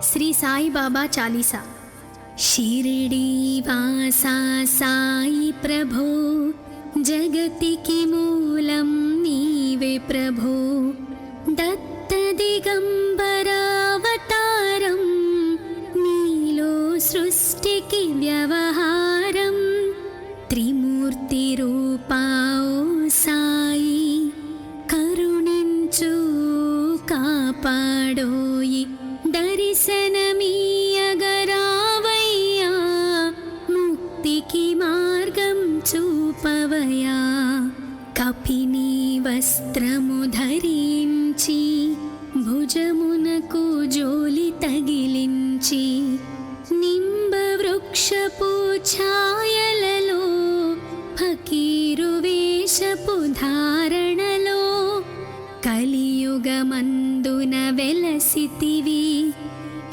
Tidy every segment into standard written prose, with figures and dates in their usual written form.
శ్రీ సాయిబాబా చాలీసా. షిరిడి వాసా సాయి ప్రభో, జగతికి మూలం నీవే ప్రభో. దత్త దిగంబరావతారం, నీలో సృష్టికి వ్యవహారం. త్రిమూర్తి రూపా ఓ సాయి, కరుణించు కాపాడోయి. దర్శనమీయగరావయ్యా, ముక్తికి మార్గం చూపవయా. కపిని వస్త్రము ధరించి, భుజమునకు జోలి తగిలించి, నింబ వృక్షపు ఛాయలలో, ఫకీరు వేషపు ధారణలో, కలియుగమందున వెలసితివి.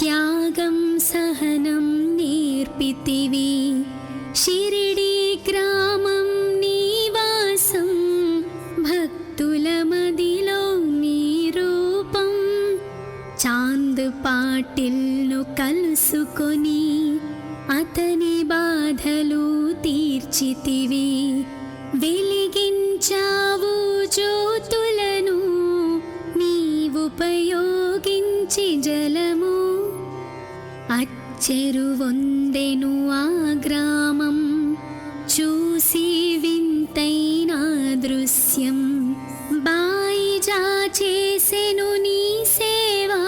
త్యాగం సహనం నేర్పితివి. షిరిడి గ్రామం నీవాసం, భక్తుల మదిలో నీ రూపం. చాంద్ పాటిల్ను కలుసుకొని, అతని బాధలు తీర్చితివి. వెలిగించావు జ్యోతులను, నీవుపయోగించి జలము. అచ్చెరువొందెను ఆ గ్రామం, చూసి వింతైన దృశ్యం. బాయిజా చేసెను నీ సేవా,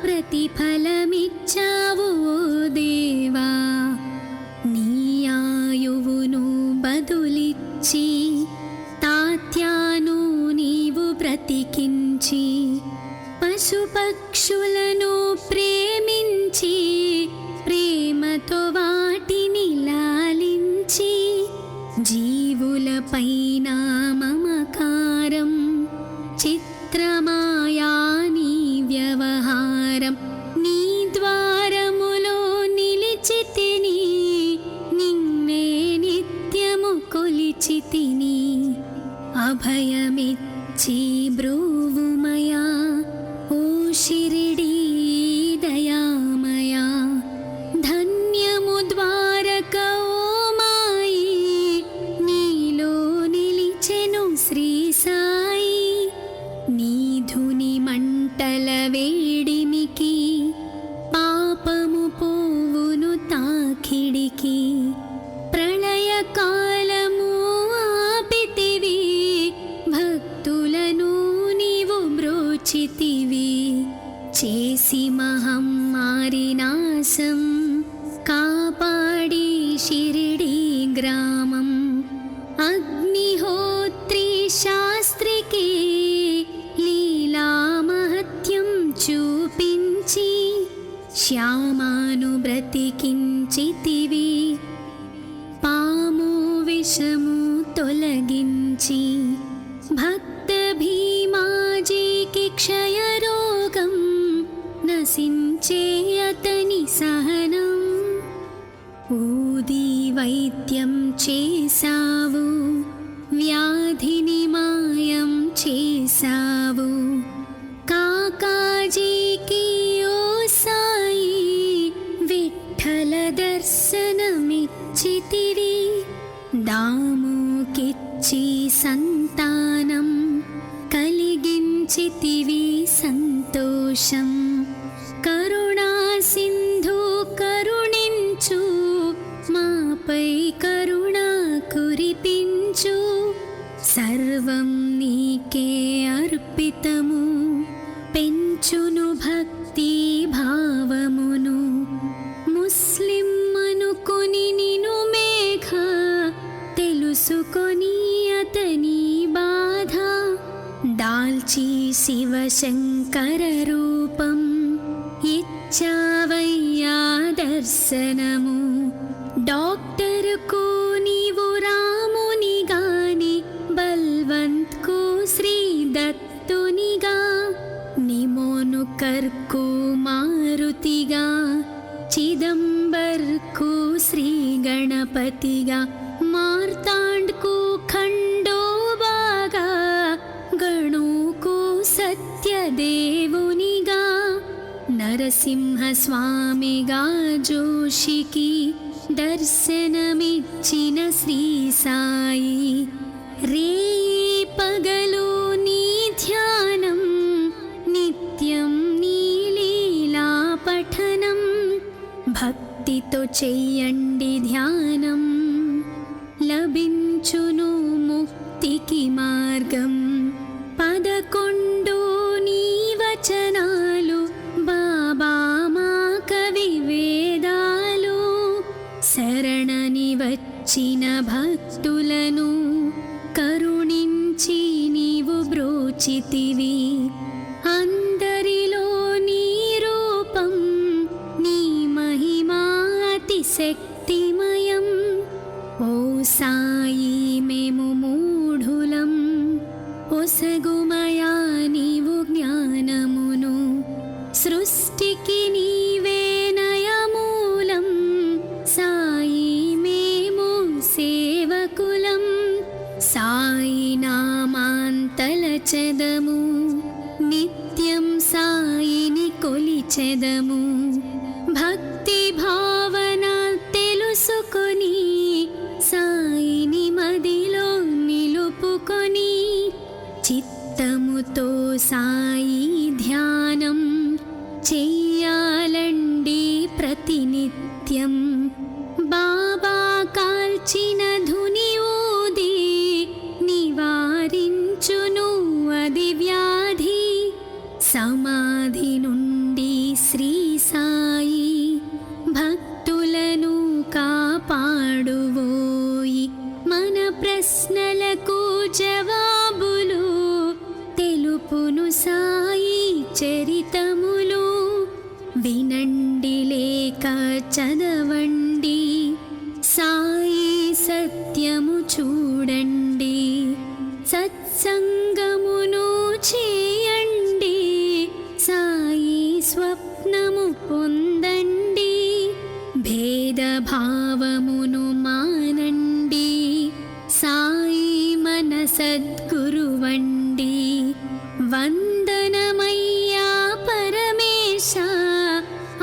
ప్రతిఫలమిచ్చావు ఓ దేవా. నీ ఆయువును బదులిచ్చి, తాత్యాను నీవు బ్రతికించి, పశుపక్షులను ప్రేమించి, ప్రేమతో వాటిని లాలించి. జీవులపైన మమకారం, చిత్రమాయా నీ వ్యవహారం. నీ ద్వారములో నిలిచితిని, నిన్నే నిత్యము కొలిచితిని. అభయమిచ్చి బ్రోవుమయా, ఓ షిరిడి దయామయా. ధన్యము ద్వారక ఓ మాయి, నీలో నిలిచెను శ్రీ సాయి. నీధుని మంటల వేడిమికి, పాపము పోవును తాకిడికి. ప్రళయకాలము ఆపితివి, భక్తులను నీవు బ్రోచితివి. చేసి మహమ్మారి నాశం, కాపాడి షిరిడి గ్రామం. అగ్నిహోత్రి శాస్త్రికి, లీలా మహత్యం చూపించి, శ్యామాను బ్రతికించితివి. పాము విషము తొలగించి, భక్త భీమాజీకి క్షయరోగం, నశించే అతని సహనం. ఊది వైద్యం చేసావు, వ్యాధిని మాయం చేసావు. కాకాజీకి ఓ సాయి, విఠ్ఠల దర్శనమిచ్చితివి. దాముకిచ్చి సంతానం, కలిగించితివి సంతోషం. కరుణా సింధు కరుణించు, మాపై కరుణ కురిపించు. సర్వం నీకే అర్పితము, పెంచును భక్తి భావమును. ముస్లిం అనుకొని నిను మేఘ, తెలుసుకొని అతని బాధ. దాల్చి శివశంకర రూపం, ఇచ్చావయ్యా దర్శనము. డాక్టర్కు నీవు రామునిగాని, బల్వంత్కు శ్రీ దత్తునిగా. నిమోను కర్కు మారుతిగా, చిదంబర్కు శ్రీ గణపతిగా. మార్తాండ్కు ఖండోబాగా, గణుకు సత్యదేవునిగా. నరసింహస్వామిగా జోషికి దర్శనమిచ్చిన శ్రీ సాయి, రేయి పగలు నీ ధ్యానం, నిత్యం నీ లీలా పఠనం, భక్తితో చెయ్యండి ధ్యానం, లభించును ముక్తికి మార్గం. 11 నీ వచనాలు బాబా మా కవి వేదాలు, శరణని వచ్చిన భక్తులను కరుణించి నీవు బ్రోచితివి. అందరిలో నీ రూపం, నీ మహిమా అతి శక్తిమయం. ఓ సాయి మేము మూఢులం, ఒసగుమయా నీవు జ్ఞానమును, సృష్టికి నీవే నయమూలం. సాయి మేము సేవకులం, సాయి నామాంతలచెదము, నిత్యం సాయిని కొలిచెదము. భక్తి భావన తెలుసుకొని సాయిని మదిలో నిలుపుకొని, చిత్తముతో సాయి ధ్యానం చెయ్యాలండి ప్రతినిత్యం. బాబా కాల్చిన ధుని ఊది నివారించును అది వ్యాధి. సమాధి నుండి శ్రీ సాయి భక్తులను కాపాడువోయి. మన ప్రశ్నలకు జవాబులు తెలుపును సాయి చరితములు. వినండి లేక చదవండి, సాయి సత్యము చూడండి. సత్సంగమును చేయండి, సాయి స్వప్నము పొందండి. భేదభావమును మానండి, సాయి మన సద్గురువండి. వందనమయ్యా పరమేశ,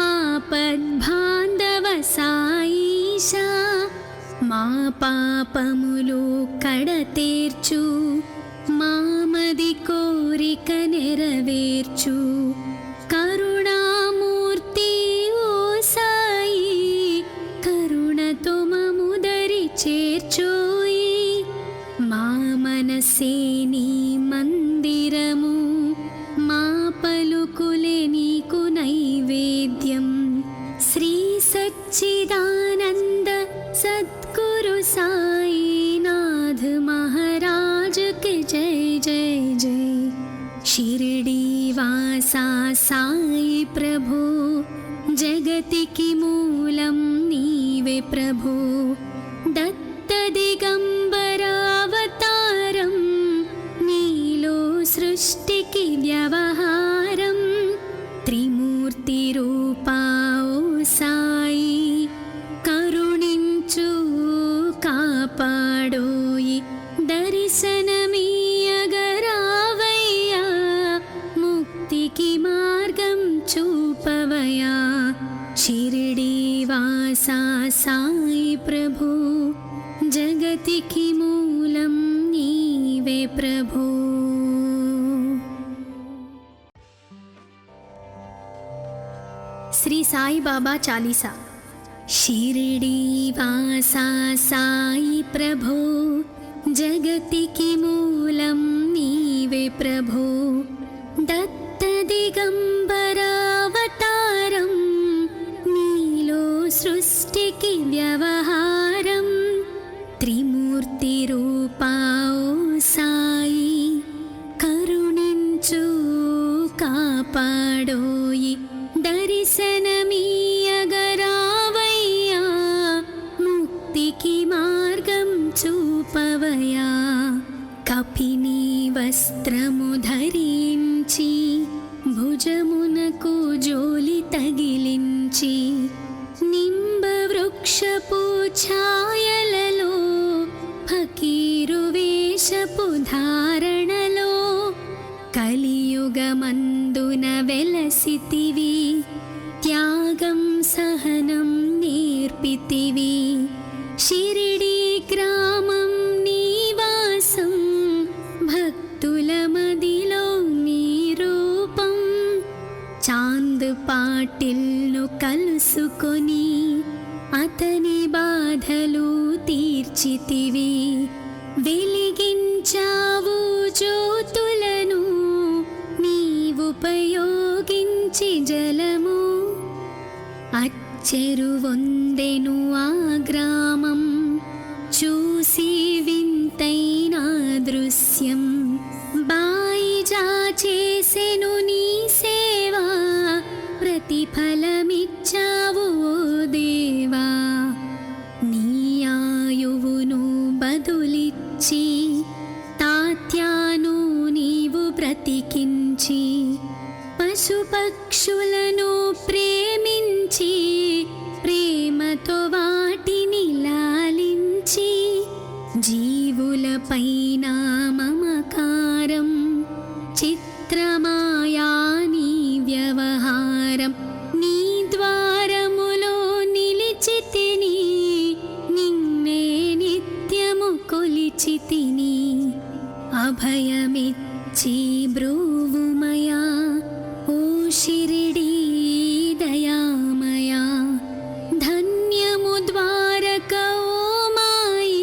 ఆపద్బాంధవ సాయిష. మా పాపములు కడతేర్చు, మామది కోరిక నెరవేర్చు. కరుణామూర్తి ఓ సాయి, కరుణతో మముదరి చేర్చోయి. మా మనసే నీ మందిరము, మా పలుకులే నీకు నైవేద్యం. శ్రీ సచ్చిదానంద సద్గురు సాయినాథ్ మహారాజ్ కి జై జై జై. షిరిడి వాసా సాయి ప్రభు, జగతికి మూలం నీవే ప్రభు. దత్త దిగంబర అవతారం, నీలో సృష్టికి వ్యవహారం. త్రిమూర్తి రూపా ఓ సాయి, కరుణించు కాపాడోయి. దర్శనమీయగరావయ్యా, ముక్తికి మార్గం చూపవయా. షిరిడి వాసా సాయి ప్రభు, జగతికి మూలం నీవే ప్రభు. శ్రీ సాయి బాబా చాలీసా. షిరిడి వాసా సాయి ప్రభు, జగతికి మూలం నీవే ప్రభు. దత్త దిగంబర అవతారం, నీలో సృష్టికి వ్యవహారం. త్రిమూర్తి రూపా ఓ సాయి, కరుణించు కాపాడోయి. దర్శనమీయగరావయ్యా, ముక్తికి మార్గం చూపవయా. కపిని వస్త్రము ధరించి, భుజమునకు జోలి తగిలించి, నింబ వృక్షపు ఛాయలలో, ఫకీరు వేషపు ధారణలో, కలియుగమందు వెలుగున వెలసితివి, త్యాగం సహనం నేర్పితివి. షిరిడి గ్రామం నీవాసం, భక్తుల మదిలో నీ రూపం. చాంద్ పాటిల్ను కలుసుకొని అతని బాధలు తీర్చితివి. వెలిగించావు జ్యోతులను నీవుపయోగించి జలము. అచ్చెరువొందెను ఆ గ్రామం, చూసి వింతైన దృశ్యం. బాయిజా చేసెను నీ సేవా, ప్రతిఫలమిచ్చావు ఓ దేవా. నీ ఆయువును బదులిచ్చి తాత్యాను నీవు బ్రతికించి, పశుపక్షులను ప్రేమించి ప్రేమతో వాటిని లాలించి, జీవులపైన మమకారం చిత్రమాయా నీ వ్యవహారం. నీ ద్వారములో నిలిచితిని, నిన్నే నిత్యము కొలిచితిని. అభయమిచ్చి బ్రోవుమయా ఓ షిరిడీ దయామయా. ధన్యము ద్వారక ఓ మాయి,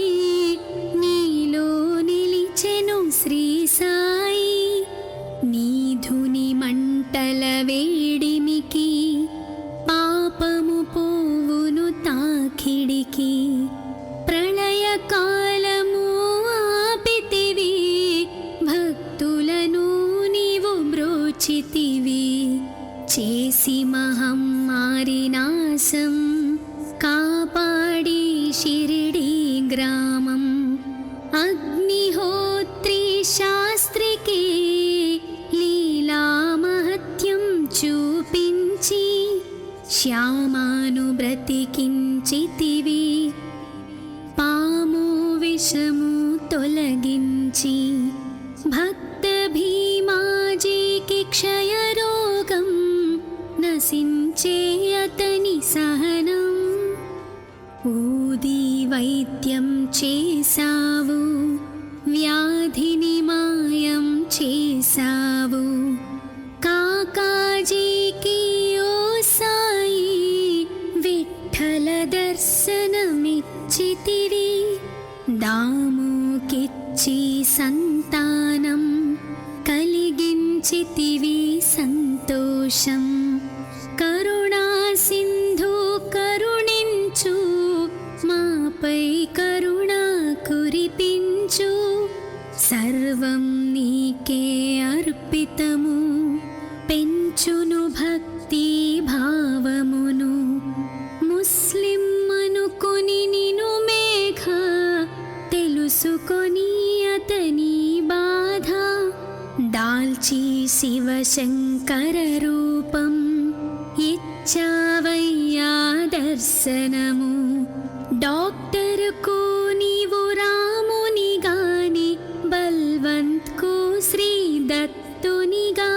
నీలో నిలిచెను శ్రీ సాయి. నీ ధుని మంటల వేడిమికి, పాపము పోవును తాకిడికి. ప్రళయ కాలము ఆపితివి, భక్తులను నీవు బ్రోచితివి. చేసి మహమ్మారి నాశం, కాపాడి షిరిడి గ్రామం. అగ్నిహోత్రి శాస్త్రికి లీలా మహత్యం చూపించి, శ్యామాను బ్రతికించితివి. పాము విషము తొలగించి, భక్త భీమాజీకి క్షయరోగం నశించే అతని సహనం. ఊది వైద్యం చేసావు, వ్యాధిని మాయం చేసావు. కాకాజీకి ఓ సాయి విఠల దర్శనమిచ్చితివి. దాముకిచ్చి సంతానం కలిగించితివి సంతోషం. కరుణా సింధు కరుణించు, మాపై కరుణ కురిపించు. సర్వం నీకే అర్పితము, పెంచును భక్తి భావమును. ముస్లిం అనుకొని నిను మేఘ, తెలుసుకొని అతని బాధ. దాల్చి శివశంకర రూపం, ఇచ్చావయ్యా దర్శనము. డాక్టర్కు నీవు రామునిగాని, బల్వంత్కు శ్రీ దత్తునిగా.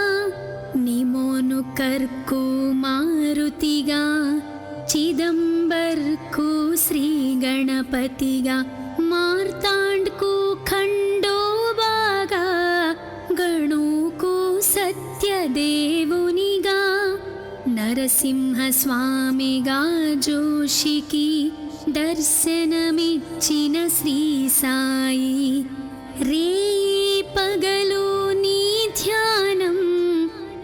నిమోను కర్కు మారుతిగా, చిదంబర్కు శ్రీ గణపతిగా. మార్తాండ్కు ఖండోబాగా, గణుకు సత్యదేవునిగా. నరసింహ స్వామిగా జోషికి దర్శనమిచ్చిన శ్రీ సాయి. రేయి పగలు నీ ధ్యానం,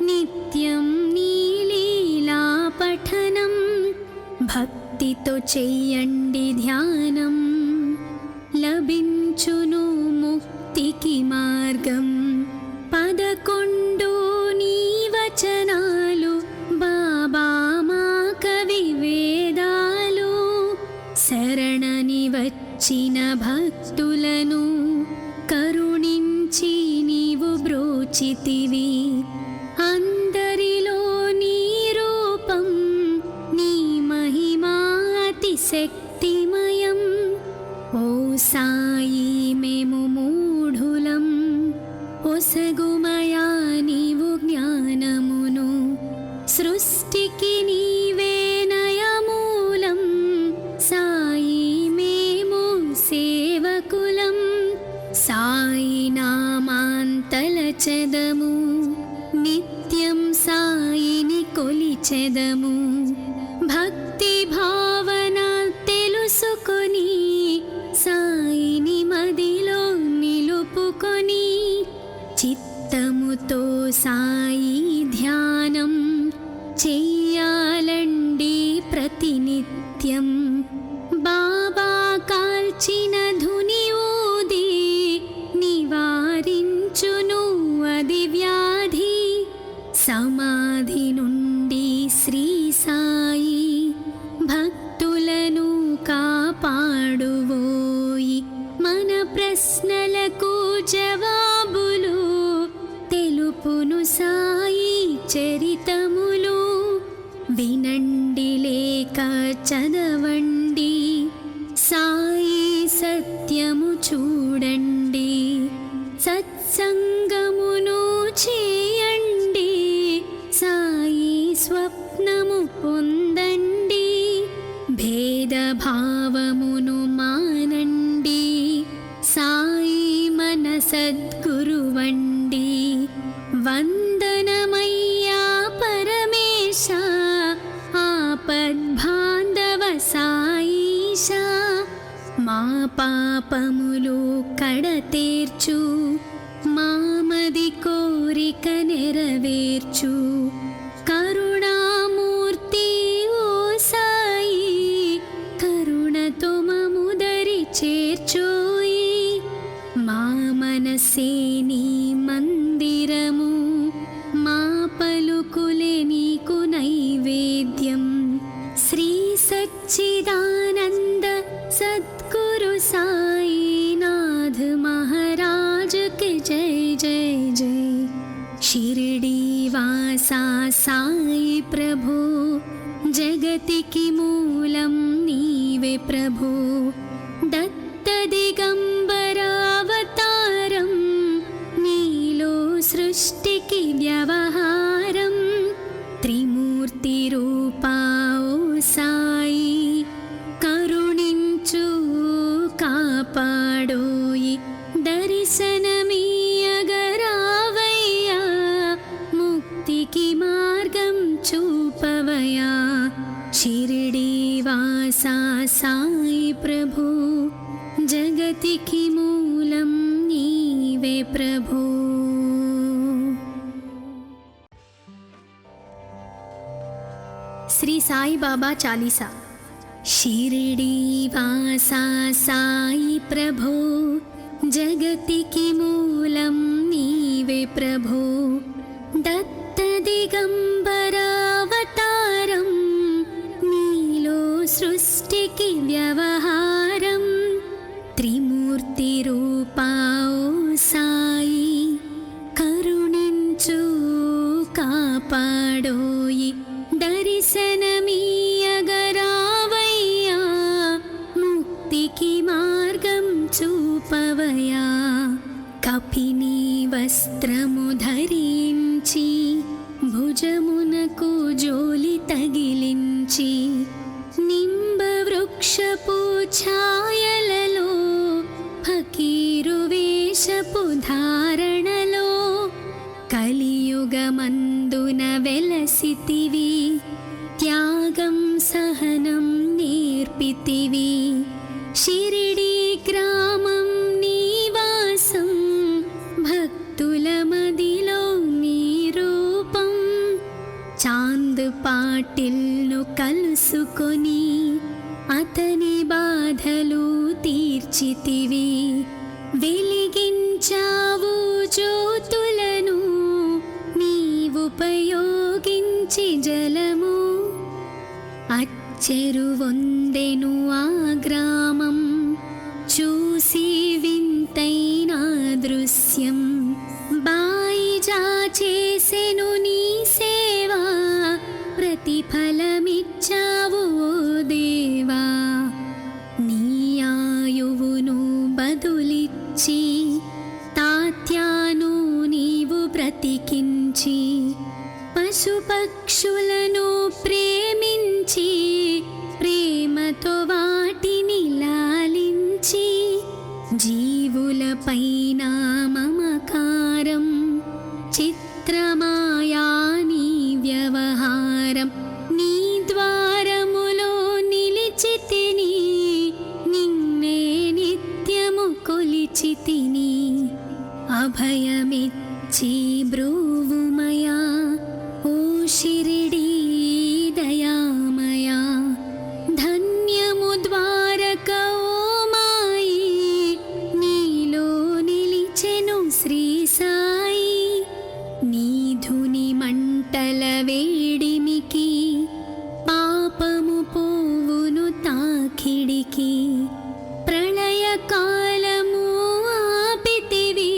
నిత్యం నీ లీలా పఠనం. భక్తితో చెయ్యండి ధ్యానం, లభించును ముక్తికి మార్గం. 11 నీ వచనాలు, బాబా మా కవి వేదాలు. శరణని వచ్చిన భక్తులను కరుణించి నీవు బ్రోచితివి. అందరిలో నీ రూపం, నీ మహిమా అతిశక్తిమయం. ఓ సాయి మేము మూఢులం, ఒసగుమయా నీవు జ్ఞానము. సృష్టికి నీవే నయమూలం, సాయి మేము సేవకులం. సాయి నామాంతలచెదము, నిత్యం సాయిని కొలిచెదము. భక్తి భావన తెలుసుకొని సాయిని మదిలో నిలుపుకొని, చిత్తముతో సాయి ధ్యానం చెయ్యాలండి ప్రతినిత్యం. బాబా కాల్చిన ధుని ఊది నివారించును అది వ్యాధి. సమాధి నుండి శ్రీ సాయి భక్తులను కాపాడువోయి. మన ప్రశ్నలకు జవాబులు తెలుపును సాయి చరితములు. వినండి లేక చదవండి, సాయి సత్యము చూడండి. సత్సంగమును చేయండి, సాయి స్వప్నము పొందండి. భేదభావమును మానండి, సాయి మన సద్గురువండి. వందనమయ్యా పరమేశ, ఆపద్బాంధవ సాయిష. మా పాపములు కడతేర్చు, మామది కోరిక నెరవేర్చు. కరుణామూర్తి ఓ సాయి, కరుణతో మముదరి చేర్చోయి. మా మనసే నీ మందిరము, మా పలుకులే నీకు నైవేద్యం. శ్రీ సచ్చిదానంద సద్గురు సాయినాథ్ మహారాజ్ కి జై జై జై. షిరిడి వాసా సాయి ప్రభు, జగతికి మూలం నీవే ప్రభు. దత్త దిగంబర అవతారం, నీలో సృష్టికి వ్యవహారం. త్రిమూర్తి రూపా ఓ సాయి, కరుణించు కాపాడోయి. దర్శనమీయగరావయ్యా, ముక్తికి మార్గం చూపవయా. షిరిడి వాసా సాయి ప్రభు, జగతికి మూలం నీవే ప్రభు. శ్రీ సాయి బాబా చాలీసా. షిరిడి వాసా సాయి ప్రభు, జగతికి మూలం నీవే ప్రభు. దత్త దిగంబర అవతారం, నీలో సృష్టికి వ్యవహారం. త్రిమూర్తి రూపా ఓ సాయి, కరుణించు కాపాడోయి. దర్శనమీయగరావయ్యా, ముక్తికి మార్గం చూపవయా. కపిని వస్త్రము ధరించి, భుజమునకు జోలి తగిలించి, నింబ వృక్షపు ఛాయలలో, ఫకీరు వేషపు ధారణలో, కలియుగమందున వెలసితివి. త్యాగం సహనం నేర్పితివి. షిరిడి గ్రామం నీవాసం, భక్తుల మదిలో నీ రూపం. చాంద్ పాటిల్ను కలుసుకొని, అతని బాధలు తీర్చితివి. వెలిగించావు జ్యోతులను, నీవుపయోగించి జలము. అచ్చెరువొందెను ఆ గ్రామం, చూసి వింతైన దృశ్యం. బాయిజా చేసెను నీ సేవా, ప్రతిఫలమిచ్చావు ఓ దేవా. నీ ఆయువును బదులిచ్చి, తాత్యాను నీవు బ్రతికించి, పశు పశుపక్షులను ప్రేమించి ప్రేమతో వాటిని లాలించి జీవులపైన మమకారం చిత్రమాయా నీ వ్యవహారం నీ ద్వారములో నిలిచితిని నిన్నే నిత్యము కొలిచితిని అభయమిచ్చి బ్రోవుమయా ఓ షిరిడీ దయామయా ధన్యము ద్వారక ఓ మాయి నీలో నిలిచెను శ్రీ సాయి నీ ధుని మంటల వేడిమికి పాపము పోవును తాకిడికి ప్రళయ కాలము ఆపితివి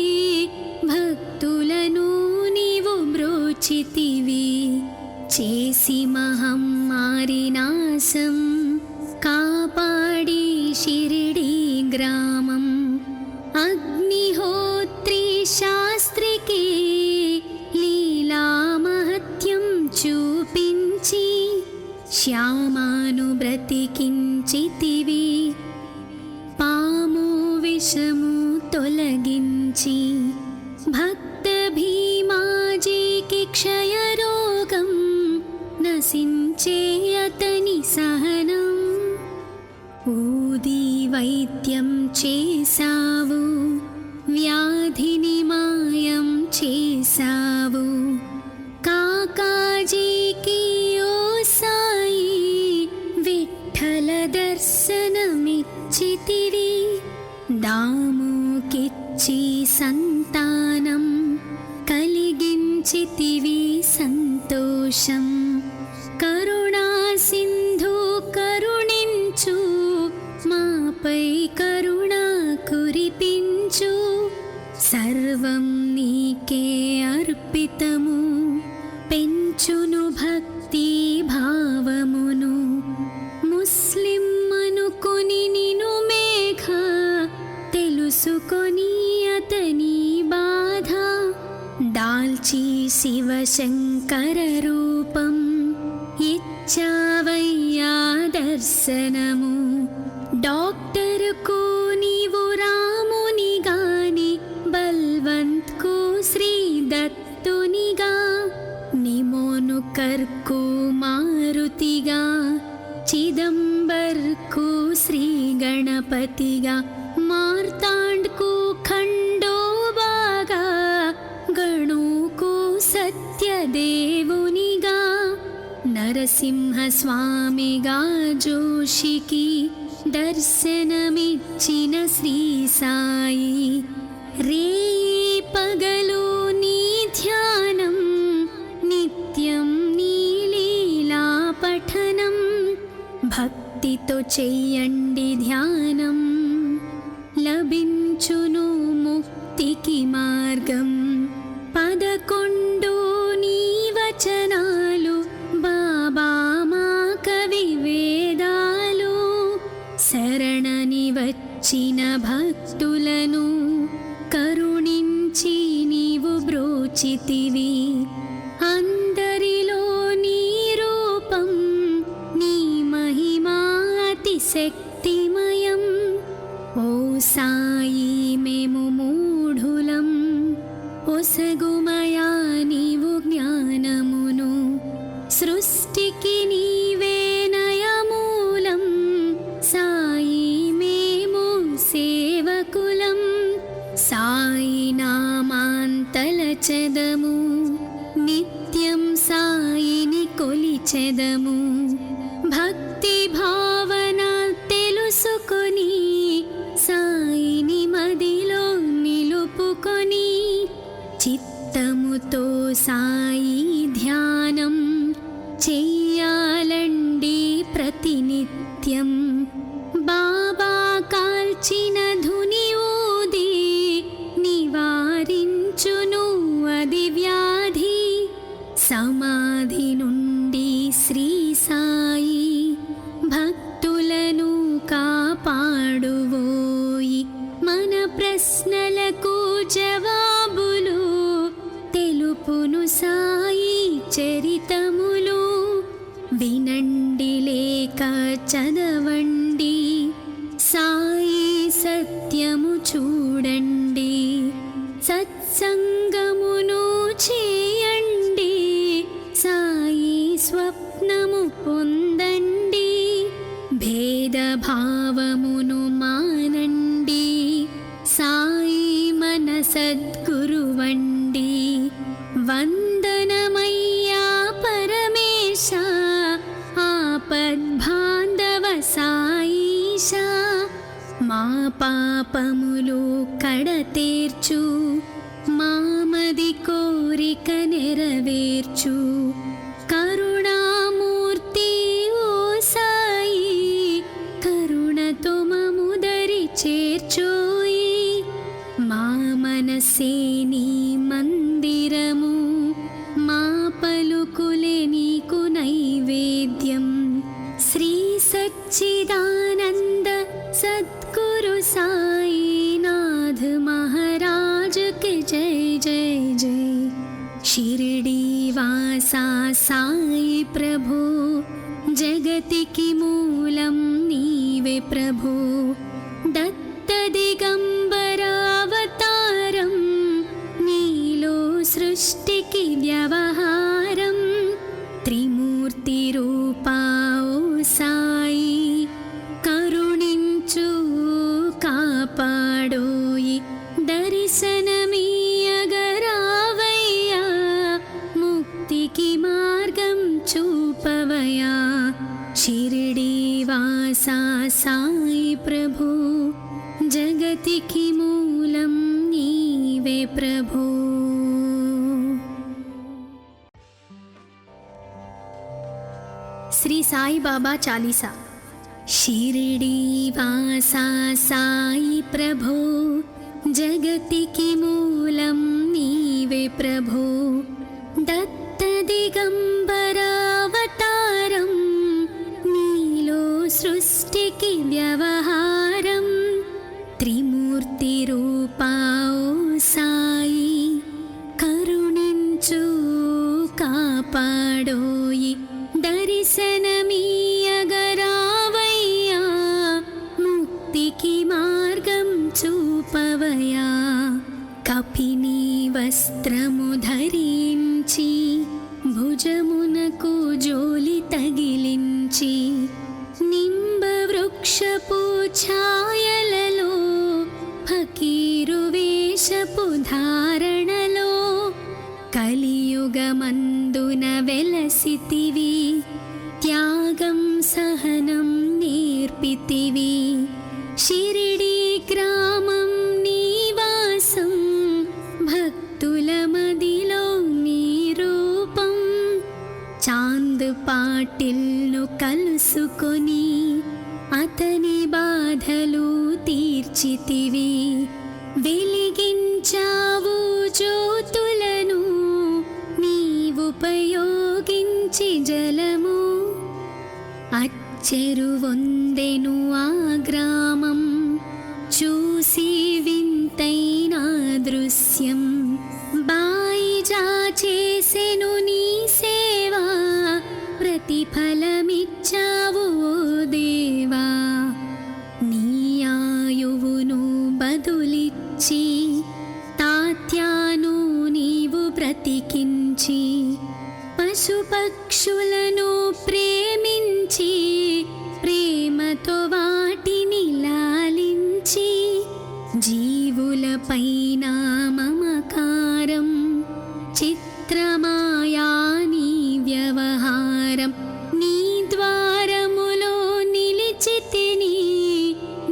భక్తులను నీవు బ్రోచితివి చేసి మహమ్మారి నాశం కాపాడి షిరిడీ గ్రామం అగ్నిహోత్రి శాస్త్రికి లీలా మహత్యం చూపించి శ్యామాను బ్రతికించితివి పాము విషము తొలగించి భక్త భీమాజీకి క్షయరోగం నశించే అతని సహనం ఊది వైద్యం చేసావు వ్యాధిని మాయం చేసావు కాకాజీకి ఓ సాయి విఠల దర్శనమిచ్చితివి దాముకిచ్చి సంతానం కలిగించితివి సంతోషం కరుణా సింధు కరుణించు మాపై కరుణ కురిపించు సర్వం నీకే అర్పితము పెంచును భక్తి భావమును ముస్లిం అనుకొని నిను మేఘ తెలుసుకొని అతని బాధ దాల్చి శివశంకర రూపం ఇచ్చావయ్యా దర్శనము డాక్టర్కు నీవు రాముని గాని బల్వంత్కు శ్రీ దత్తునిగా నిమోను కర్కు మారుతిగా చిదంబర్కు శ్రీ గణపతిగా మార్తాండ్కు ఖండోబాగా గణుకు సత్యదేవునిగా నరసింహ స్వామిగా జోషికి దర్శనమిచ్చిన శ్రీ సాయి రేయి పగలు నీ ధ్యానం నిత్యం నీ లీలా పఠనం భక్తితో చెయ్యండి ధ్యానం లభించును ముక్తికి మార్గం 11 నీ వచనాలు బాబా మా కవి వేదాలు శరణని వచ్చిన భక్తులను కరుణించి నీవు బ్రోచితివి అందరిలో నీ రూపం నీ మహిమా అతి శక్తిమయం ఓ సాయి మేము మూఢులం ఒసగుమయా నీవు జ్ఞానమును సృష్టికి నీవే నయమూలం సాయి మేము సేవకులం సాయి నామాంతలచెదము నిత్యం సాయిని కొలిచెదము భక్తి భావన తెలుసుకొని సాయిని మదిలో నిలుపుకొని చిత్తముతో సాయి ధ్యానం చెయ్యాలండి ప్రతినిత్యం బాబా కాల్చిన ధుని ఊది నివారించును అది వ్యాధి సమాధి నుండి శ్రీ సాయి భక్తులను కాపాడువోయి మన ప్రశ్నలకు జవాబులు తెలుపును సాయి చరిత్ర చదవండి, సాయి సత్యము చూడండి, సత్సంగమును చేయండి, సాయి స్వప్నము పొందండి, భేదభావమును మానండి, సాయి మన సద్గురువండి. వందనమయ్యా పరమేశ, ఆపద్బాంధవ సాయిష, మా పాపములు కడతేర్చు, మామది కోరిక నెరవేర్చు, కరుణామూర్తి ఓ సాయి, కరుణతో మముదరి చేర్చోయి. మా మనసే నీ మందిరము, మా పలుకులే నీకు నైవేద్యం. శ్రీ సచ్చిదానంద సద్గురు సాయినాథ్ మహారాజ్ కి జై జై జై. షిరిడి వాసా సాయి ప్రభు, జగతికి మూలం నీవే ప్రభు. దత్త దిగంబరావతారం, నీలో సృష్టికి వ్యవహారం. త్రిమూర్తి రూపా ఓ సాయి, కరుణించు కాపాడోయి. దర్శనమీయగరావయ్యా, ముక్తికి మార్గం చూపవయా. షిరిడి వాసా సాయి ప్రభు, జగతికి మూలం నీవే ప్రభు. శ్రీ సాయి బాబా చాలీసా. షిరిడి వాసా సాయి ప్రభు, జగతికి మూలం నీవే ప్రభు. దత్త దిగంబరావతారం, నీలో సృష్టికి వ్యవహారం. త్రిమూర్తి రూపా ఓ సాయి, కరుణించు కాపాడోయి. దర్శనమీయగరావయ్యా, ముక్తికి మార్గం చూపవయా. కపిని వస్త్రము ధరించి, భుజమునకు జోలి తగిలించి, నింబ వృక్షపు ఛాయలలో, ఫకీరు వేషపు ధారణలో, కలియుగమందున వెలసితివి. త్యాగం సహనం నేర్పితివి. షిరిడి గ్రామం నీవాసం, భక్తుల మదిలో నీ రూపం. చాంద్ పాటిల్ను కలుసుకొని, అతని బాధలు తీర్చితివి. వెలిగించావు జ్యోతులను, నీవుపయోగించి జలము. అచ్చెరువొందెను ఆ గ్రామం, చూసి వింతైన దృశ్యం. బాయిజా చేసెను నీ సేవా, ప్రతిఫలమిచ్చావు ఓ దేవా. నీ ఆయువును బదులిచ్చి, తాత్యాను నీవు బ్రతికించి, పశుపక్షులను ప్రేమించి, ప్రేమతో వాటిని లాలించి, జీవులపైన మమకారం, చిత్రమాయా నీ వ్యవహారం. నీ ద్వారములో నిలిచితిని,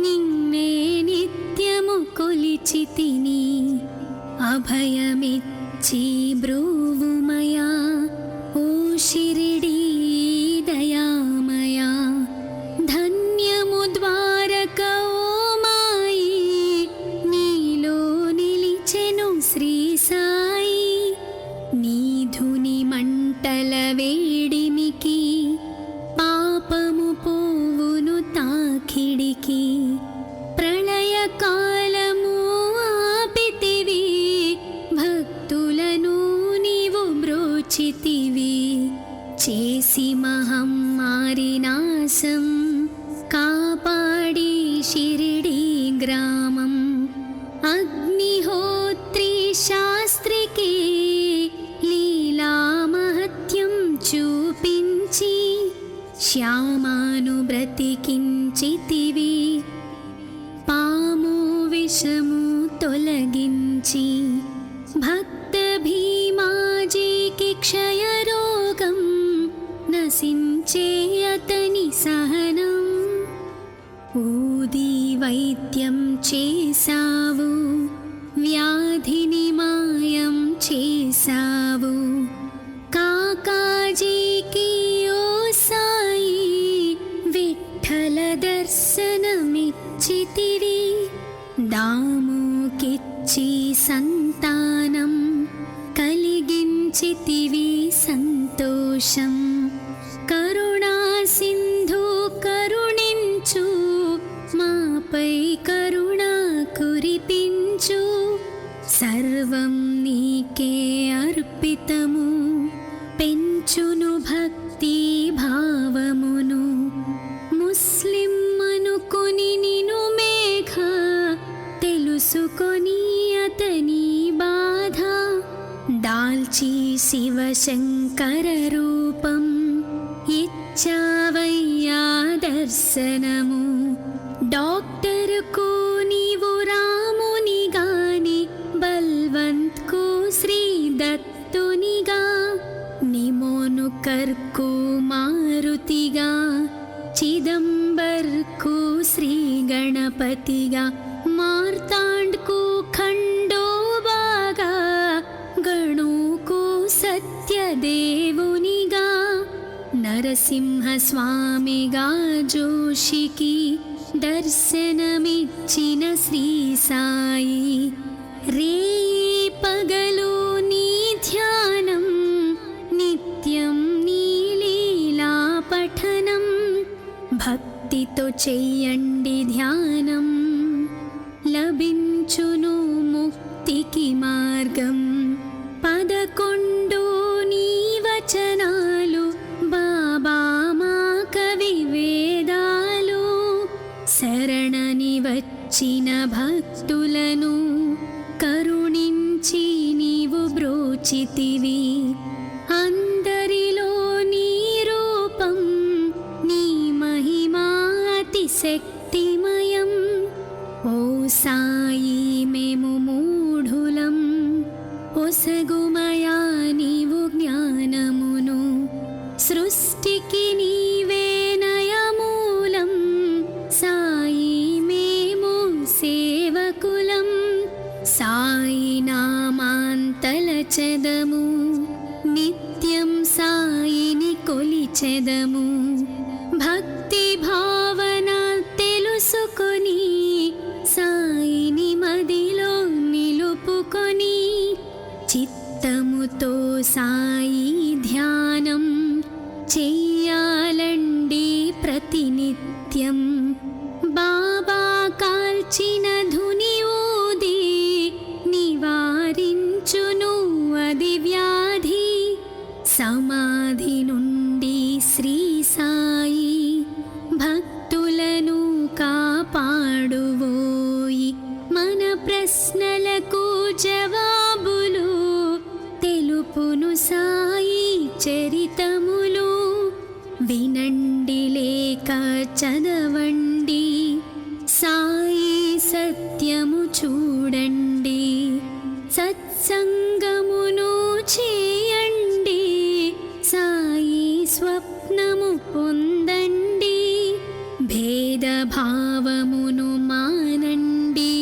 నిన్నే నిత్యము కొలిచితిని. అభయమిచ్చి బ్రోవుమయా, ఓ షిరిడి దయామయా. ధన్యము ద్వారక ఓ మాయి, నీలో నిలిచెను శ్రీ సాయి. నీ ధుని మంటల వేడిమికి, పాపము పోవును తాకిడికి. ప్రళయ కాలము ఆపితివి, భక్తులను నీవు బ్రోచితివి. చేసి మహమ్మారి నాశం, కాపాడి షిరిడి గ్రామం అగ్నిహోత్రి శాస్త్రికి లీలా మహత్యం చూపించి శ్యామాను బ్రతికించితివి. పాము విషము తొలగించి భక్త భీమాజీకి క్షయరోగం నశించే అతని సహనం. ఊది వైద్యం చేసావు, వ్యాధిని మాయం చేసావు. కాకాజీకి ఓ సాయి విఠల దర్శనమిచ్చితివి. దాముకిచ్చి సంతానం కలిగించితివి సంతోషం. కరుణా సింధు కరుణించు, మాపై కరుణ కురిపించు. సర్వం నీకే అర్పితము, పెంచును భక్తి భావమును. ముస్లిం అనుకొని నిను మేఘ, తెలుసుకొని అతని బాధ. దాల్చి శివశంకర రూపం ఇచ్చావయ్యా దర్శనము. డాక్టర్కు నీవు రాముని గాని, బల్వంత్కు శ్రీ దత్తునిగా. నిమోను కర్కు మారుతిగా, చిదంబర్కు శ్రీ గణపతిగా. మార్తాండ్కు ఖండోబాగా, గణుకు సత్యదేవునిగా. నరసింహ స్వామిగా జోషికి దర్శనమిచ్చిన శ్రీ సాయి. రేయి పగలు నీ ధ్యానం, నిత్యం నీ లీలా పఠనం. భక్తితో చెయ్యండి ధ్యానం, లభించును ముక్తికి మార్గం. 11 నీ వచనాలు బాబా మా కవి వేదాలు. శరణని వచ్చిన భక్తులను కరుణించి నీవు బ్రోచితివి. అందరిలో నీ రూపం, నీ మహిమా అతిశక్తిమయం. ఓ సాయి మేము మూఢులం, ఒసగుమయా నీవు జ్ఞానమును. సృష్టికి నీవే నయమూలం, సాయి మేము సేవకులం. సాయి నామాంతలచెదము, నిత్యం సాయిని కొలిచెదము. భక్తి భావన తెలుసుకొని సాయిని మదిలో నిలుపుకొని. చిత్తముతో సాయి ధ్యానం చెయ్యాలండి ప్రతినిత్యం. బాబా కాల్చిన ధుని ఊది నివారించును అది వ్యాధి. సమాధి నుండి శ్రీ సాయి భక్తులను కాపాడువోయి. మన ప్రశ్నలకు జవాబులు తెలుపును సాయి చరితములు. వినండి లేక చదవండి, సాయి సత్యము చూడండి. సత్సంగమును చేయండి, సాయి స్వప్నము పొందండి. భేదభావమును మానండి,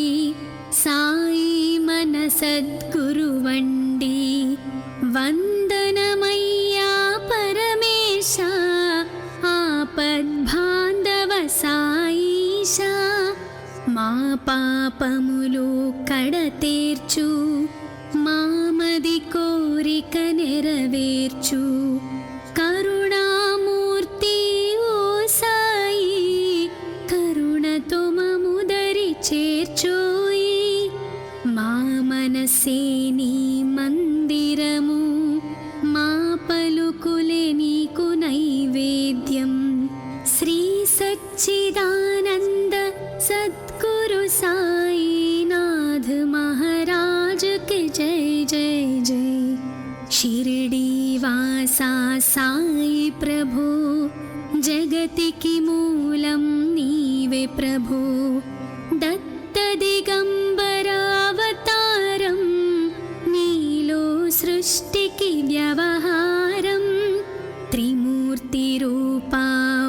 సాయి మన సద్గురువండి. వందనమయ్యా పరమేశ, ఆపద్బాంధవ సాయిష. మా పాపములు కడతేర్చు, మామది కోరిక నెరవేర్చు. కరుణామూర్తి ఓ సాయి, కరుణతో మముదరి చేర్చోయి. మా మనసే నీ మందిరము, మా పలుకులే నీకు నైవేద్యం. శ్రీ సచ్చిదా సాయి ప్రభో జగతికి మూలం నీవే ప్రభో దత్త దిగంబరావతారం నీలో సృష్టికి వ్యవహారం త్రిమూర్తి రూపా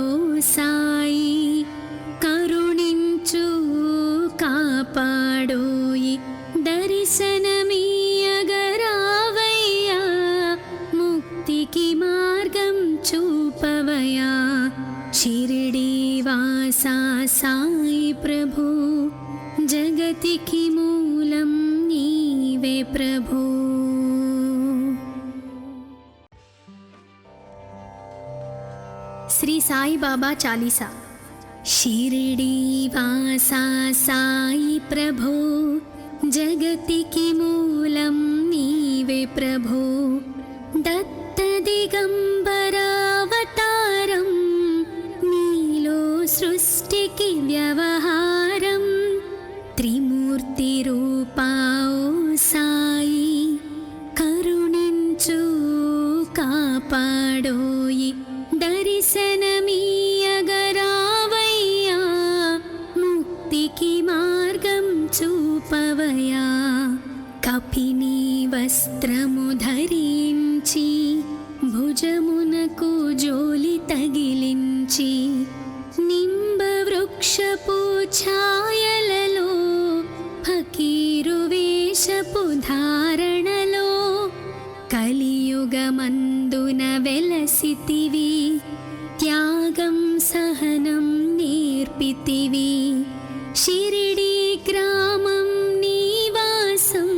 ఓ సాయి కరుణించు కాపాడోయి దర్శనమీయగరావయ్యా ముక్తికి మార్గం చూపవయా షిరిడి వాసా సాయి ప్రభో జగతికి మూలం నీవే ప్రభో. శ్రీ సాయి బాబా చాలీసా. షిరిడి వాసా సాయి ప్రభో జగతికి మూలం నీవే ప్రభో దత్త దిగంబరావతారం నీలో సృష్టికి వ్యవహారం త్రిమూర్తి రూపా ఓ సాయి కరుణించు కాపాడోయి దర్శనమీయగరావయ్యా ముక్తికి మార్గం చూపవయా కపిని వస్త్రము ధరించి భుజమునకు జోలి తగిలించి నింబ వృక్షపు ఛాయలలో ఫకీరు వేషపు ధారణలో కలియుగమందున వెలసితివి త్యాగం సహనం నేర్పితివి షిరిడి గ్రామం నీవాసం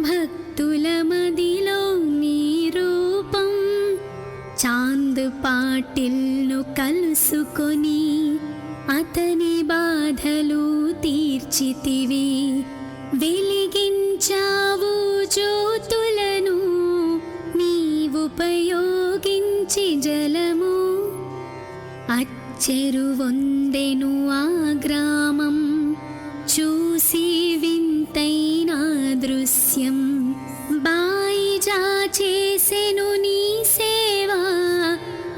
భక్తుల మదిలో నీ రూపం చాంద్ పాటిల్ను కలుసుకొని అతని బాధలు తీర్చితివి వెలిగించావు జ్యోతులను నీవుపయోగించి జలము అచ్చెరువొందెను ఆ గ్రామం చూసి వింతైన దృశ్యం బాయిజా చేసెను నీ సేవా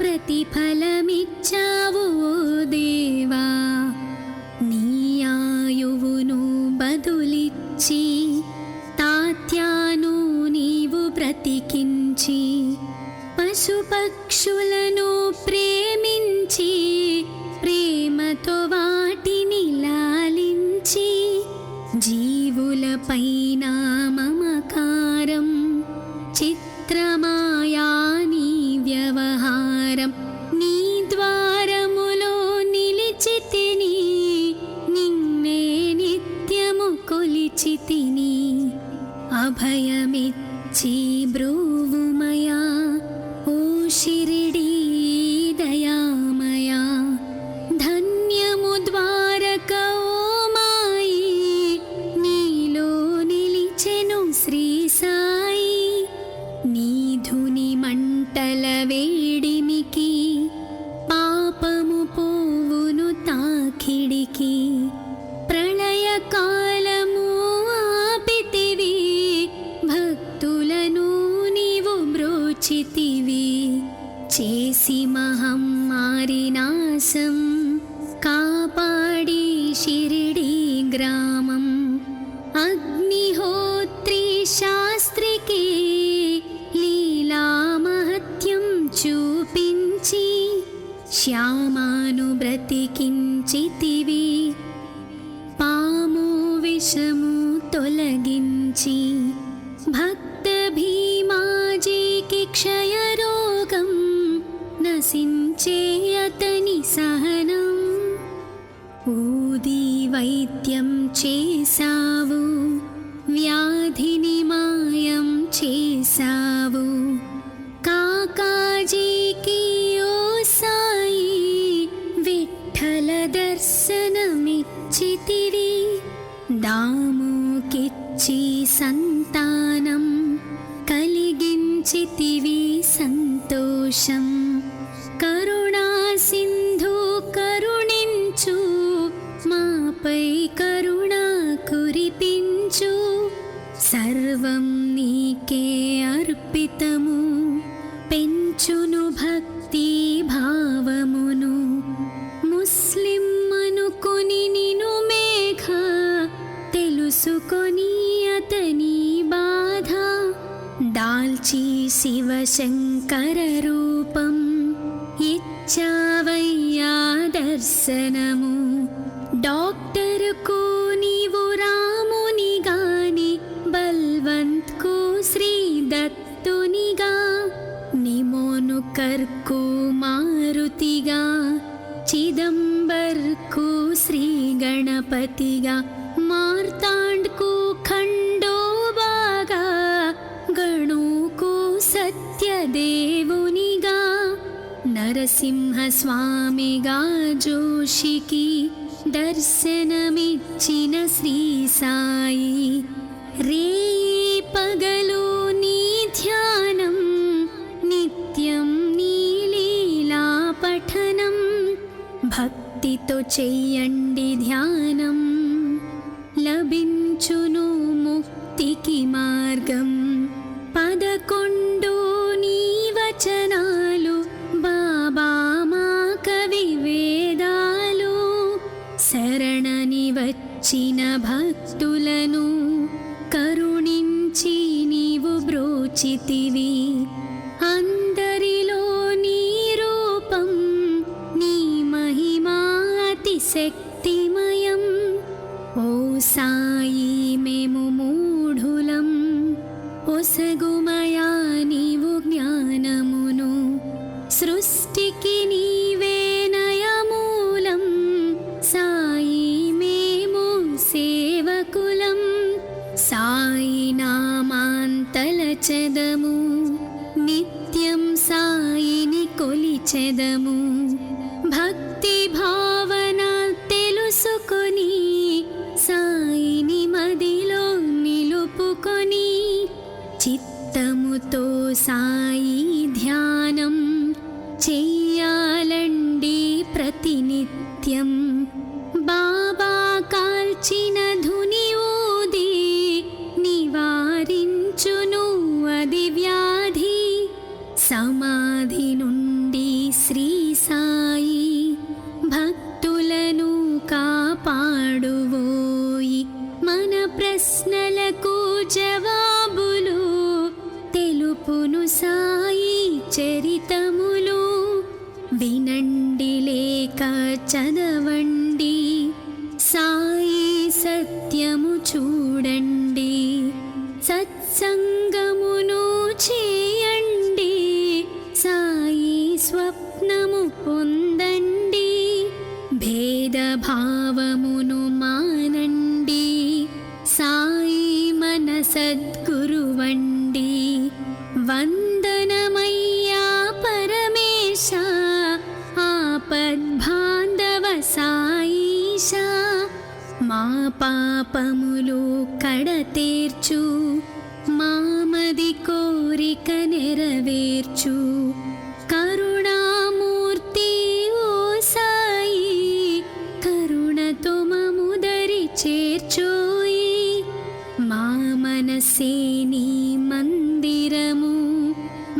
ప్రతిఫలమిచ్చావు ఓ దేవా నీ ఆయువును బదులిచ్చి తాత్యాను నీవు బ్రతికించి పశుపక్షులను ప్రేమించి ప్రేమతో వాటిని లాలించి జీవులపైన మమకారం చిత్రమాయా నీ వ్యవహారం నీ ద్వారములో నిలిచితిని నిన్నే నిత్యము కొలిచితిని అభయమిచ్చి బ్రోవుమయా ఓ షిరిడి దయామయా ధన్యము ద్వారక ఓ మాయి నీలో నిలిచెను శ్రీ సాయి నీ ధుని మంటల వేడిమికి పాపము పోవును తాకిడికి ప్రళయ కాలము ఆపితివి భక్తులను నీవు బ్రోచితివి చేసి మహమ్మారి నాశం కాపాడి షిరిడి గ్రామం అగ్నిహోత్రి శాస్త్రికి లీలా మహత్యం చూపించి శ్యామాను బ్రతికించితివి పాము విషము తొలగించి భక్త భీమాజీకి క్షయరోగం నశించే అతని సహనం ఊది వైద్యం చేసావు వ్యాధిని మాయం చేసావు కాకాజీకి ఓ సాయి విఠల దర్శనమిచ్చితివి దాముకిచ్చి సంతానం కలిగించితివి సంతోషం కరుణా సింధు కరుణించు మాపై కరుణ కురిపించు సర్వం నీకే అర్పితము పెంచు లభించును భక్తి భావమును ముస్లిం అనుకొని నిను మేఘ తెలుసుకొని అతని బాధ దాల్చి శివశంకర రూపం ఇచ్చావయ్యా దర్శనము డాక్టర్కు నీవు రామునిగాని బల్వంత్కు శ్రీ దత్తునిగా నిమోను కర్కు మారుతిగా చిదంబర్కు శ్రీ గణపతిగా మార్తాండ్కు ఖండోబాగా గణుకు సత్యదేవునిగా నరసింహస్వామిగా జోషికి దర్శనమిచ్చిన శ్రీ సాయి రేయి పగలు నీ ధ్యానం నిత్యం నీ లీలా పఠనం భక్తితో చెయ్యండి ధ్యానం లభించును ముక్తికి మార్గం 11 నీ వచనాలు బాబా మా కవి వేదాలు శరణని వచ్చిన భక్తులను కరుణించి నీవు బ్రోచితివి అందరిలో నీ రూపం నీ మహిమా అతి శక్తిమయం ఓ సాయి మేము మూఢులం ఒసగుమయా నీవు జ్ఞానమును సృష్టికి నీవే నయమూలం సాయి మేము సేవకులం సాయి నామాంతలచెదము నిత్యం సాయిని కొలిచెదము భక్తి భావన తెలుసుకొని సాయిని మదిలో నిలుపుకొని చిత్తముతో సాయి ధ్యానం చెయ్యాలండి ప్రతినిత్యం బాబా కాల్చిన ధుని ఊది నివారించును అది వ్యాధి సమాధి నుండి శ్రీ సాయి భక్తులను కాపాడువోయి మన ప్రశ్నలకు జవాబులు తెలుపును సాయి చరితములు వినండి లేక చదవండి సాయి సత్యము చూడండి సత్సంగమును చేయండి సాయి స్వప్నము పొందండి భేదభావమును మానండి సాయి మన సద్గురువండి వందనమయ్యా పరమేశ ఆపద్బాంధవ సాయిష మా పాపములు కడతేర్చు మామది కోరిక నెరవేర్చు కరుణామూర్తి ఓ సాయి కరుణతో మముదరి చేర్చోయి మా మనసే నీ మందిరము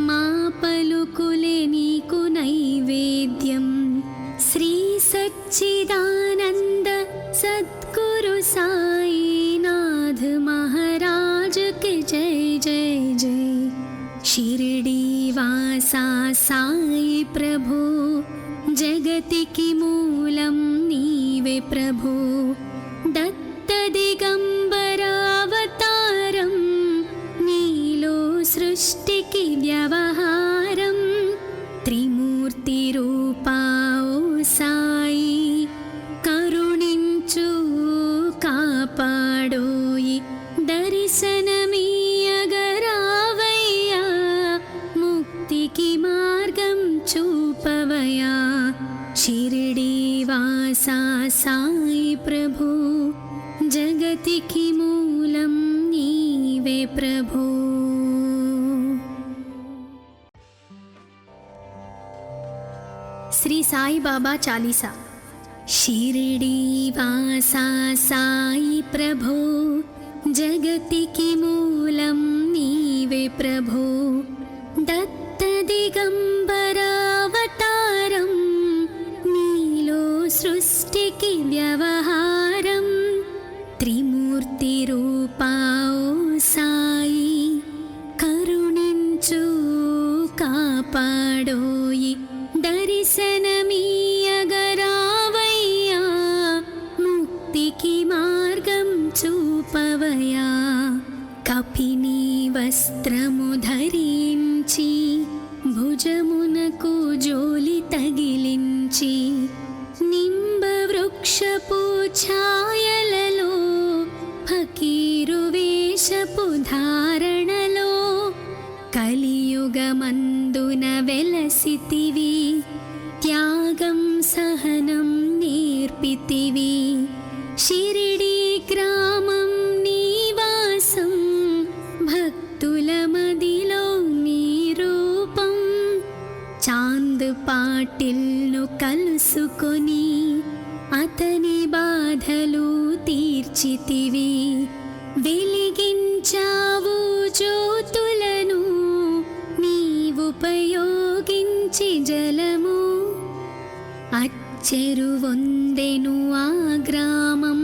మా పలుకులే నీకు నైవేద్యం శ్రీ సచ్చిదానంద సద్గురు సాయినాథ్ మహారాజ్ కి జై జై జై షిరిడి వాసా సాయి ప్రభు జగతికి మూలం నీవే ప్రభు దత్త దిగంబరావతారం నీలో సృష్టికి వ్యవహారం త్రిమూర్తి రూపా ఓ సాయి కరుణించు కాపాడోయి దర్శనమీయగరావయ్యా ముక్తికి మార్గం చూపవయా షిరిడి వాసా సాయి ప్రభు జగతికి మూలం నీవే ప్రభు శ్రీ సాయి బాబా చాలీసా షిరిడి వాసా సాయి ప్రభు జగతికి మూలం నీవే ప్రభు దత్త దిగంబరావతారం దిగంబరావతారం నీలో సృష్టికి వ్యవహారం త్రిమూర్తి రూపాओ సాయి కరుణించు కాపాడోయి దర్శనమీయగరావయ్యా ముక్తికి మార్గం చూపవయా కపిని వస్త్రము ధరించి భుజమునకు జోలి తగిలించి నింబ వృక్షపు ఛాయలలో ఫకీరు వేషపు ధారణలో కలియుగమందున వెలసితివి త్యాగం సహనం నేర్పితివి షిరిడి గ్రామం నివాసం భక్తుల మదిలో నీ రూపం చాంద్ పాటిల్ను కలుసుకొని అతని బాధలు తీర్చితివి వెలిగించావు జ్యోతులను నీవుపయోగించి జలము అచ్చెరువొందెను ఆ గ్రామం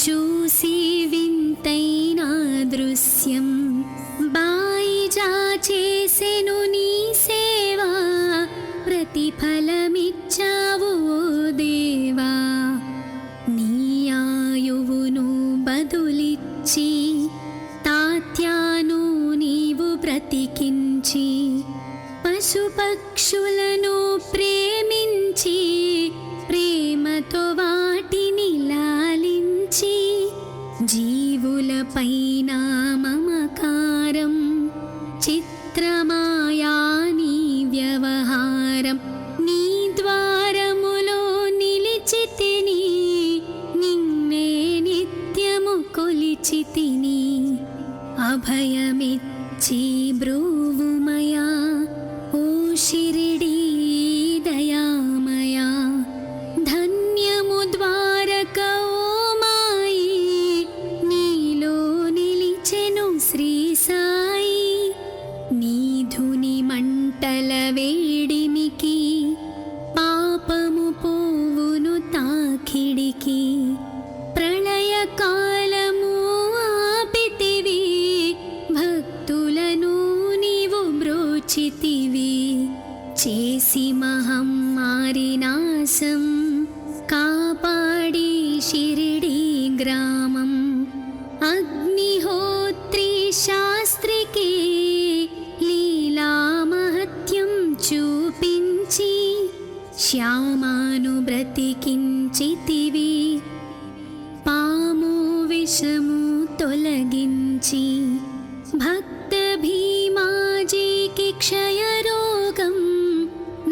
చూసి వింతైన దృశ్యం బాయిజా చేసెను నీ సేవా ప్రతిఫలమిచ్చావు ఓ దేవా నీ ఆయువును బదులిచ్చి తాత్యాను నీవు బ్రతికించి పశుపక్షులను ప్రేమించి ప్రేమతో వాటిని లాలించి జీవులపైన మమకారం చిత్రమాయా నీ వ్యవహారం నీ ద్వారములో నిలిచితిని నిన్నే నిత్యము కొలిచితిని అభయమిచ్చి బ్రోవుమయా ఓ షిరిడీ దయామయా ధన్యము ద్వారక ఓ మాయి నీలో నిలిచెను శ్రీ సాయి నీధుని మంటల వేడిమికి పాపము పోవును తాకిడికి ప్రళయకాలము ఆపితివి భక్తులను నీవు బ్రోచితివి చేసి మహమ్మారి నాశం కాపాడి షిరిడి గ్రామం అగ్నిహోత్రి శాస్త్రికి లీలా మహత్యం చూపించి శ్యామాను బ్రతికించితివి పాము విషము తొలగించి భక్త భీమాజీకి క్షయరోగం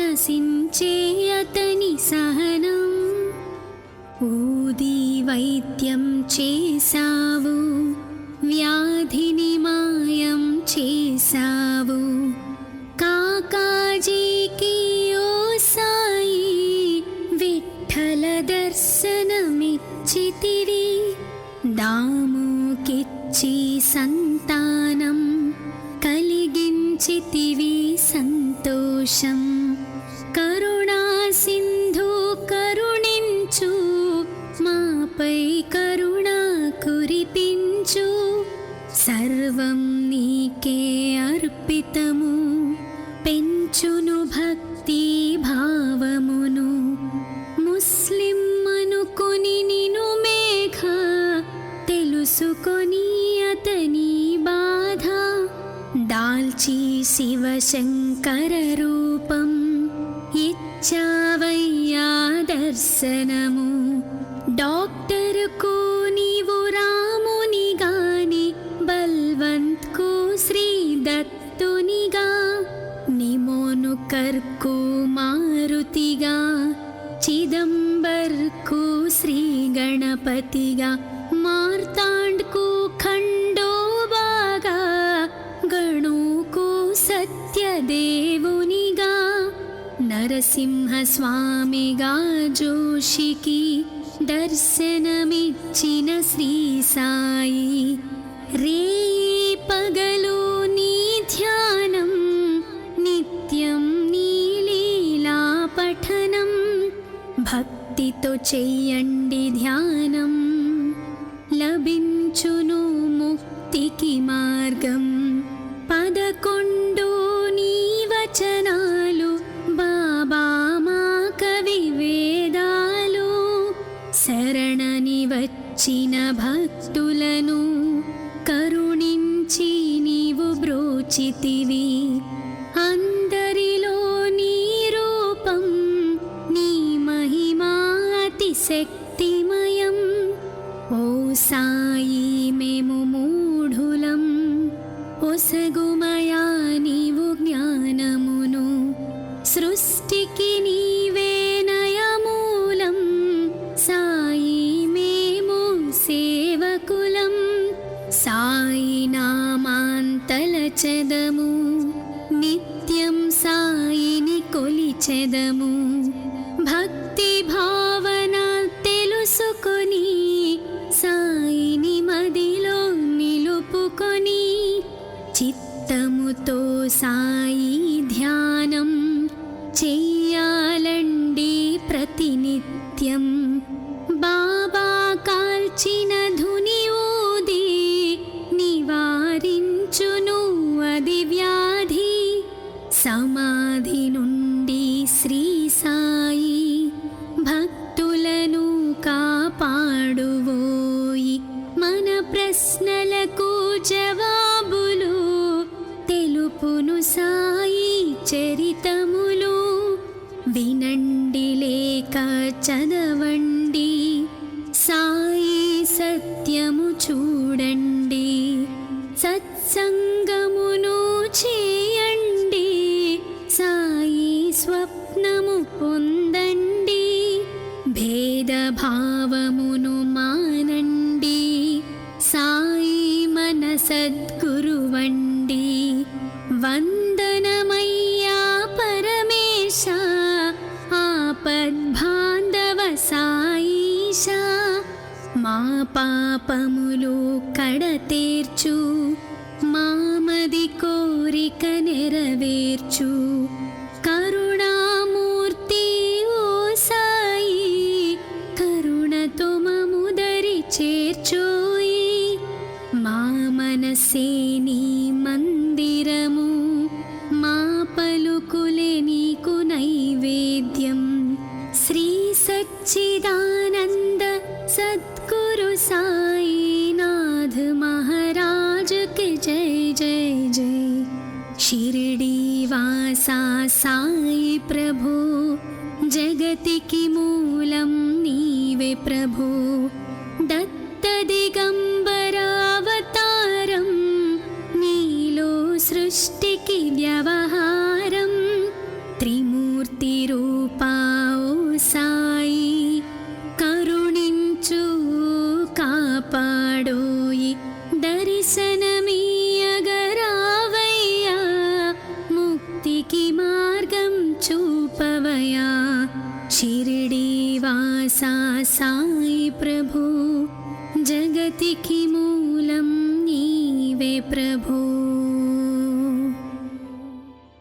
నశించే అతని సహనం ఊది వైద్యం చేసావు వ్యాధిని మాయం చేసావు కాకాజీకి ఓ సాయి విఠల దర్శనమిచ్చితివి దాముకిచ్చి సంతానం కలిగించితివి సంతోషం కరుణా సింధు కరుణించు మాపై కరుణ కురిపించు సర్వం నీకే అర్పితము పెంచును భక్తి భావమును ముస్లిం అనుకొని నిను మేఘ తెలుసుకొని అతని బాధ దాల్చి శివశంకర రూపం ఇచ్చావయ్యా దర్శనము డాక్టర్కు నీవు రాముని గాని బల్వంత్కు శ్రీ దత్తునిగా నిమోనుకర్కు మారుతిగా చిదంబర్కు శ్రీ గణపతిగా మార్తాండ్కు ఖండోబాగా గణుకు సత్యదేవునిగా నరసింహస్వామిగా జోషికి దర్శనమిచ్చిన శ్రీ సాయి రేయి పగలు నీ ధ్యానం నిత్య భక్తితో చెయ్యండి ధ్యానం, లభించును ముక్తికి మార్గం. 11 నీ వచనాలు బాబా మా కవి వేదాలు. శరణని వచ్చిన భక్తులను కరుణించి నీవు బ్రోచితివి. అందరిలో నీ రూపం, నీ మహిమా అతి శక్తిమయం. ఓ సాయి మేము మూఢులం, ఒసగుమయా నీవు జ్ఞానమును. సృష్టికి నీవే నయమూలం, సాయి మేము సేవకులం. సాయి నామాంతలచెదము, నిత్యం సాయిని కొలిచెదము. భక్తి భావన తెలుసుకొని సాయిని మదిలో నిలుపుకొని, చిత్తముతో సాయి ధ్యానం చెయ్యాలండి ప్రతినిత్యం. బాబా కాల్చిన ధుని ఊది నివారించును అది వ్యాధి. సమాధి నుండి శ్రీ సాయి భక్తులను కాపాడువోయి. మన ప్రశ్నలకు జవాబులు తెలుపును సాయి చరితములు. వినండి లేక చదవండి, సాయి సత్యము చూడండి. సత్సంగమును చేయండి, సాయి స్వప్నము పొందండి. భేదభావమును మానండి, సాయి మన సద్గురువండి. వందనమయ్యా పరమేశ, ఆపద్బాంధవ సాయిష. మా పాపములు కడతేర్చు, మామది కోరిక నెరవేర్చు. కరుణామూర్తి ఓ సాయి, కరుణతో మముదరి చేర్చోయి. మా మనసే నీ మందిరము, మా పలుకులే నీకు నైవేద్యం. శ్రీ సచ్చిదానంద సద్గురు సాయినాథ్ महाराज के जय जय जय. शिरडी वासा साई प्रभु, जगतिकी मूलं नीवे प्रभु. दत्त दिगंबरावतारं, नीलो सृष्टिकी व्यवहारं. त्रिमूर्ति रूपा ओ साई, करुणिंचु कापाडोयि. दर्शनमीयगरावయ్యా, मुक्तिकी मार्गं చూపవయ్యా. शिरडी वासा साई प्रभु, जगतिकी मूलं नीवे प्रभु.